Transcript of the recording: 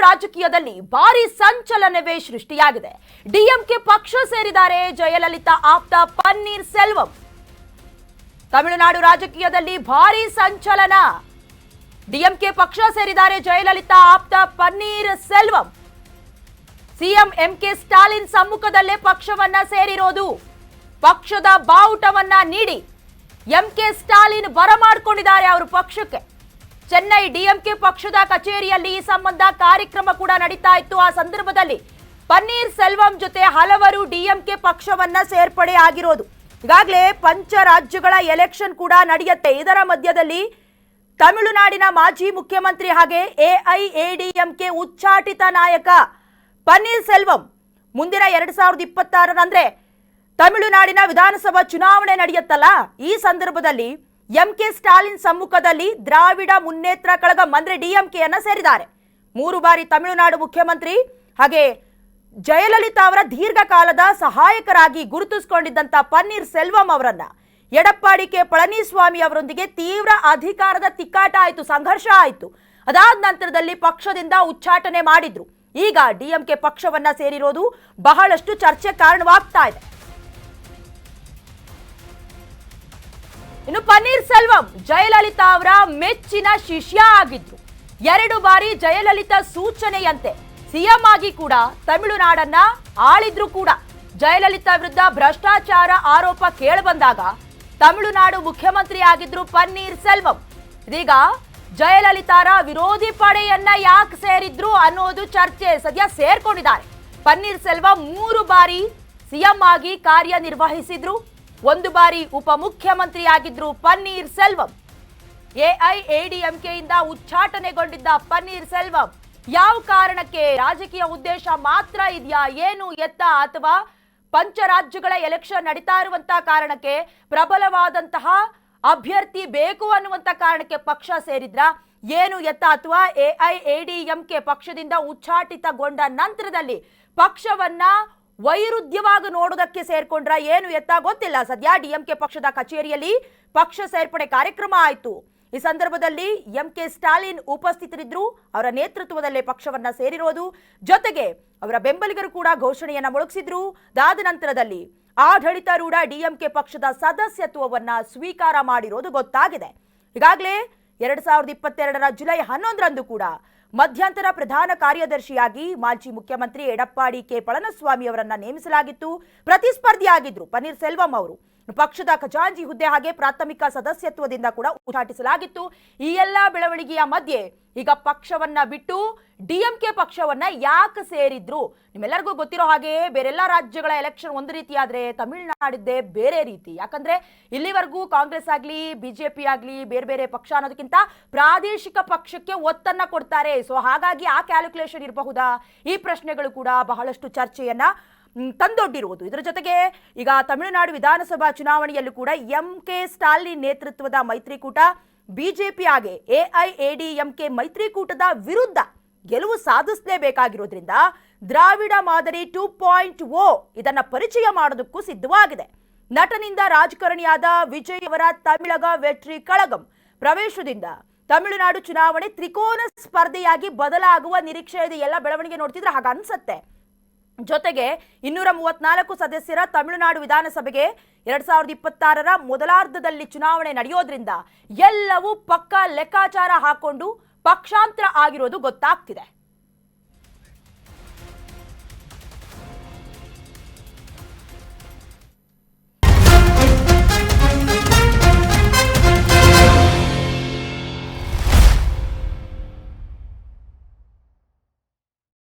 ರಾಜಕೀಯದಲ್ಲಿ ಭಾರಿ ಸಂಚಲನವೇ ಸೃಷ್ಟಿಯಾಗಿದೆ. ಡಿಎಂಕೆ ಪಕ್ಷ ಸೇರಿದ್ದಾರೆ ಜಯಲಲಿತಾ ಆಪ್ತ ಪನ್ನೀರ್ ಸೆಲ್ವಂ. ತಮಿಳುನಾಡು ರಾಜಕೀಯದಲ್ಲಿ ಭಾರಿ ಸಂಚಲನ. ಡಿಎಂಕೆ ಪಕ್ಷ ಸೇರಿದ್ದಾರೆ ಜಯಲಲಿತಾ ಆಪ್ತ ಪನ್ನೀರ್ ಸೆಲ್ವಂ. ಸಿಎಂ ಎಂಕೆ ಸ್ಟಾಲಿನ್ ಸಮ್ಮುಖದಲ್ಲೇ ಪಕ್ಷವನ್ನ ಸೇರಿರೋದು. ಪಕ್ಷದ ಬಾವುಟವನ್ನ ನೀಡಿ ಎಂಕೆ ಸ್ಟಾಲಿನ್ ಬರಮಾಡಿಕೊಂಡಿದ್ದಾರೆ ಅವರ ಪಕ್ಷಕ್ಕೆ. ಚೆನ್ನೈ ಡಿಎಂಕೆ ಪಕ್ಷದ ಕಚೇರಿಯಲ್ಲಿ ಈ ಸಂಬಂಧ ಕಾರ್ಯಕ್ರಮ ಕೂಡ ನಡೀತಾ ಇತ್ತು. ಆ ಸಂದರ್ಭದಲ್ಲಿ ಪನ್ನೀರ್ ಸೆಲ್ವಂ ಜೊತೆ ಹಲವರು ಡಿಎಂಕೆ ಪಕ್ಷವನ್ನ ಸೇರ್ಪಡೆ ಆಗಿರೋದು. ಈಗಾಗಲೇ ಪಂಚ ರಾಜ್ಯಗಳ ಎಲೆಕ್ಷನ್ ಕೂಡ ನಡೆಯುತ್ತೆ. ಇದರ ಮಧ್ಯದಲ್ಲಿ ತಮಿಳುನಾಡಿನ ಮಾಜಿ ಮುಖ್ಯಮಂತ್ರಿ ಹಾಗೆ ಎಐಎಡಿಎಂಕೆ ಉಚ್ಚಾಟಿತ ನಾಯಕ ಪನ್ನೀರ್ ಸೆಲ್ವಂ ಮುಂದಿನ 2026 ಅಂದ್ರೆ ತಮಿಳುನಾಡಿನ ವಿಧಾನಸಭಾ ಚುನಾವಣೆ ನಡೆಯುತ್ತಲ್ಲ, ಈ ಸಂದರ್ಭದಲ್ಲಿ ಎಂಕೆ ಸ್ಟಾಲಿನ್ ಸಮ್ಮುಖದಲ್ಲಿ ದ್ರಾವಿಡ ಮುನ್ನೇತ್ರ ಕಳಗಂ ಅಂದ್ರೆ ಡಿಎಂಕೆಯನ್ನ ಸೇರಿದ್ದಾರೆ. 3 ಬಾರಿ ತಮಿಳುನಾಡು ಮುಖ್ಯಮಂತ್ರಿ ಹಾಗೆ ಜಯಲಲಿತಾ ಅವರ ದೀರ್ಘಕಾಲದ ಸಹಾಯಕರಾಗಿ ಗುರುತಿಸಿಕೊಂಡಿದ್ದಂತ ಪನ್ನೀರ್ ಸೆಲ್ವಂ ಅವರನ್ನ ಎಡಪ್ಪಾಡಿ ಕೆ ಪಳನಿಸ್ವಾಮಿ ಅವರೊಂದಿಗೆ ತೀವ್ರ ಅಧಿಕಾರದ ತಿಕ್ಕಾಟ ಆಯಿತು, ಸಂಘರ್ಷ ಆಯಿತು. ಅದಾದ ನಂತರದಲ್ಲಿ ಪಕ್ಷದಿಂದ ಉಚ್ಚಾಟನೆ ಮಾಡಿದ್ರು. ಈಗ ಡಿಎಂಕೆ ಪಕ್ಷವನ್ನ ಸೇರಿರೋದು ಬಹಳಷ್ಟು ಚರ್ಚೆ ಕಾರಣವಾಗ್ತಾ ಇದೆ. ಇನ್ನು ಪನ್ನೀರ್ ಸೆಲ್ವಂ ಜಯಲಲಿತಾ ಅವರ ಮೆಚ್ಚಿನ ಶಿಷ್ಯ ಆಗಿದ್ರು. 2 ಬಾರಿ ಜಯಲಲಿತಾ ಸೂಚನೆಯಂತೆ ಸಿಎಂ ಆಗಿ ಕೂಡ ತಮಿಳುನಾಡನ್ನ ಆಳಿದ್ರು ಕೂಡ. ಜಯಲಲಿತಾ ವಿರುದ್ಧ ಭ್ರಷ್ಟಾಚಾರ ಆರೋಪ ಕೇಳಿಬಂದಾಗ ತಮಿಳುನಾಡು ಮುಖ್ಯಮಂತ್ರಿ ಆಗಿದ್ರು ಪನ್ನೀರ್ ಸೆಲ್ವಂ. ಇದೀಗ ಜಯಲಲಿತಾರ ವಿರೋಧಿ ಪಡೆಯನ್ನ ಯಾಕೆ ಸೇರಿದ್ರು ಅನ್ನೋದು ಚರ್ಚೆ. ಸದ್ಯ ಸೇರ್ಕೊಂಡಿದ್ದಾರೆ. ಪನ್ನೀರ್ ಸೆಲ್ವಂ 3 ಬಾರಿ ಸಿಎಂ ಆಗಿ ಕಾರ್ಯನಿರ್ವಹಿಸಿದ್ರು. 1 ಬಾರಿ ಉಪಮುಖ್ಯಮಂತ್ರಿ ಆಗಿದ್ರು ಪನ್ನೀರ್ ಸೆಲ್ವಂ. ಎಐಎಡಿಎಂಕೆಯಿಂದ ಉಚ್ಚಾಟನೆಗೊಂಡಿದ್ದ ಪನ್ನೀರ್ ಸೆಲ್ವಂ ಯಾವ ಕಾರಣಕ್ಕೆ, ರಾಜಕೀಯ ಉದ್ದೇಶ ಮಾತ್ರ ಇದೆಯಾ ಏನು ಎತ್ತ, ಅಥವಾ ಪಂಚರಾಜ್ಯಗಳ ಎಲೆಕ್ಷನ್ ನಡೀತಾ ಇರುವಂತಹ ಕಾರಣಕ್ಕೆ ಪ್ರಬಲವಾದಂತಹ ಅಭ್ಯರ್ಥಿ ಬೇಕು ಅನ್ನುವಂತ ಕಾರಣಕ್ಕೆ ಪಕ್ಷ ಸೇರಿದ್ರ ಏನು ಎತ್ತ, ಅಥವಾ ಎಐಎಡಿಎಂಕೆ ಪಕ್ಷದಿಂದ ಉಚ್ಚಾಟಿತಗೊಂಡ ನಂತರದಲ್ಲಿ ಪಕ್ಷವನ್ನ ವೈರುಧ್ಯವಾಗಿ ನೋಡೋದಕ್ಕೆ ಸೇರ್ಕೊಂಡ್ರ ಏನು ಎತ್ತ ಗೊತ್ತಿಲ್ಲ. ಸದ್ಯ ಡಿಎಂಕೆ ಪಕ್ಷದ ಕಚೇರಿಯಲ್ಲಿ ಪಕ್ಷ ಸೇರ್ಪಡೆ ಕಾರ್ಯಕ್ರಮ ಆಯಿತು. ಈ ಸಂದರ್ಭದಲ್ಲಿ ಎಂಕೆ ಸ್ಟಾಲಿನ್ ಉಪಸ್ಥಿತರಿದ್ರು. ಅವರ ನೇತೃತ್ವದಲ್ಲೇ ಪಕ್ಷವನ್ನ ಸೇರಿರೋದು. ಜೊತೆಗೆ ಅವರ ಬೆಂಬಲಿಗರು ಕೂಡ ಘೋಷಣೆಯನ್ನ ಮೊಳಗಿಸಿದ್ರು. ಅದಾದ ನಂತರದಲ್ಲಿ ಆಡಳಿತಾರೂಢ ಡಿಎಂಕೆ ಪಕ್ಷದ ಸದಸ್ಯತ್ವವನ್ನ ಸ್ವೀಕಾರ ಮಾಡಿರೋದು ಗೊತ್ತಾಗಿದೆ. ಈಗಾಗಲೇ 2022 ಜುಲೈ 11ರಂದು ಕೂಡ ಮಧ್ಯಂತರ ಪ್ರಧಾನ ಕಾರ್ಯದರ್ಶಿಯಾಗಿ ಮಾಜಿ ಮುಖ್ಯಮಂತ್ರಿ ಎಡಪ್ಪಾಡಿ ಕೆ ಪಳನಿಸ್ವಾಮಿ ಅವರನ್ನ ನೇಮಿಸಲಾಗಿತ್ತು. ಪ್ರತಿಸ್ಪರ್ಧಿಯಾಗಿದ್ರು ಪನ್ನೀರ್ ಸೆಲ್ವಂ ಅವರು. ಪಕ್ಷದ ಖಜಾಂಚಿ ಹುದ್ದೆ ಹಾಗೆ ಪ್ರಾಥಮಿಕ ಸದಸ್ಯತ್ವದಿಂದ ಕೂಡ ಉಚ್ಚಾಟಿಸಲಾಗಿತ್ತು. ಈ ಎಲ್ಲಾ ಬೆಳವಣಿಗೆಯ ಮಧ್ಯೆ ಈಗ ಪಕ್ಷವನ್ನ ಬಿಟ್ಟು ಡಿಎಂಕೆ ಪಕ್ಷವನ್ನ ಯಾಕೆ ಸೇರಿದ್ರು? ನಿಮ್ಮೆಲ್ಲರಿಗೂ ಗೊತ್ತಿರೋ ಹಾಗೆ ಬೇರೆಲ್ಲ ರಾಜ್ಯಗಳ ಎಲೆಕ್ಷನ್ ಒಂದು ರೀತಿ ಆದ್ರೆ ತಮಿಳುನಾಡಿದ್ದೇ ಬೇರೆ ರೀತಿ. ಯಾಕಂದ್ರೆ ಇಲ್ಲಿವರೆಗೂ ಕಾಂಗ್ರೆಸ್ ಆಗ್ಲಿ ಬಿಜೆಪಿ ಆಗ್ಲಿ ಬೇರೆ ಬೇರೆ ಪಕ್ಷ ಅನ್ನೋದಕ್ಕಿಂತ ಪ್ರಾದೇಶಿಕ ಪಕ್ಷಕ್ಕೆ ಒತ್ತನ್ನ ಕೊಡ್ತಾರೆ. ಸೊ ಹಾಗಾಗಿ ಆ ಕ್ಯಾಲ್ಕುಲೇಷನ್ ಇರಬಹುದಾ? ಈ ಪ್ರಶ್ನೆಗಳು ಕೂಡ ಬಹಳಷ್ಟು ಚರ್ಚೆಯನ್ನ ತಂದೊಡ್ಡಿರುವುದು. ಇದರ ಜೊತೆಗೆ ಈಗ ತಮಿಳುನಾಡು ವಿಧಾನಸಭಾ ಚುನಾವಣೆಯಲ್ಲೂ ಕೂಡ ಎಂಕೆ ಸ್ಟಾಲಿನ್ ನೇತೃತ್ವದ ಮೈತ್ರಿಕೂಟ ಬಿಜೆಪಿ ಹಾಗೆ ಎಐಎಡಿಎಂಕೆ ಮೈತ್ರಿಕೂಟದ ವಿರುದ್ಧ ಗೆಲುವು ಸಾಧಿಸಲೇಬೇಕಾಗಿರೋದ್ರಿಂದ ದ್ರಾವಿಡ ಮಾದರಿ 2.0 ಇದನ್ನ ಪರಿಚಯ ಮಾಡೋದಕ್ಕೂ ಸಿದ್ಧವಾಗಿದೆ. ನಟನಿಂದ ರಾಜಕಾರಣಿಯಾದ ವಿಜಯ್ ಅವರ ತಮಿಳಗ ವೆಟ್ರಿ ಕಳಗಂ ಪ್ರವೇಶದಿಂದ ತಮಿಳುನಾಡು ಚುನಾವಣೆ ತ್ರಿಕೋನ ಸ್ಪರ್ಧೆಯಾಗಿ ಬದಲಾಗುವ ನಿರೀಕ್ಷೆ ಇದೆ. ಎಲ್ಲ ಬೆಳವಣಿಗೆ ನೋಡ್ತಿದ್ರೆ ಹಾಗ ಅನ್ಸತ್ತೆ. ಜೊತೆಗೆ 234 ಸದಸ್ಯರ ತಮಿಳುನಾಡು ವಿಧಾನಸಭೆಗೆ 2026 ಮೊದಲಾರ್ಧದಲ್ಲಿ ಚುನಾವಣೆ ನಡೆಯೋದ್ರಿಂದ ಎಲ್ಲವೂ ಪಕ್ಕಾ ಲೆಕ್ಕಾಚಾರ ಹಾಕೊಂಡು ಪಕ್ಷಾಂತರ ಆಗಿರೋದು ಗೊತ್ತಾಗ್ತಿದೆ.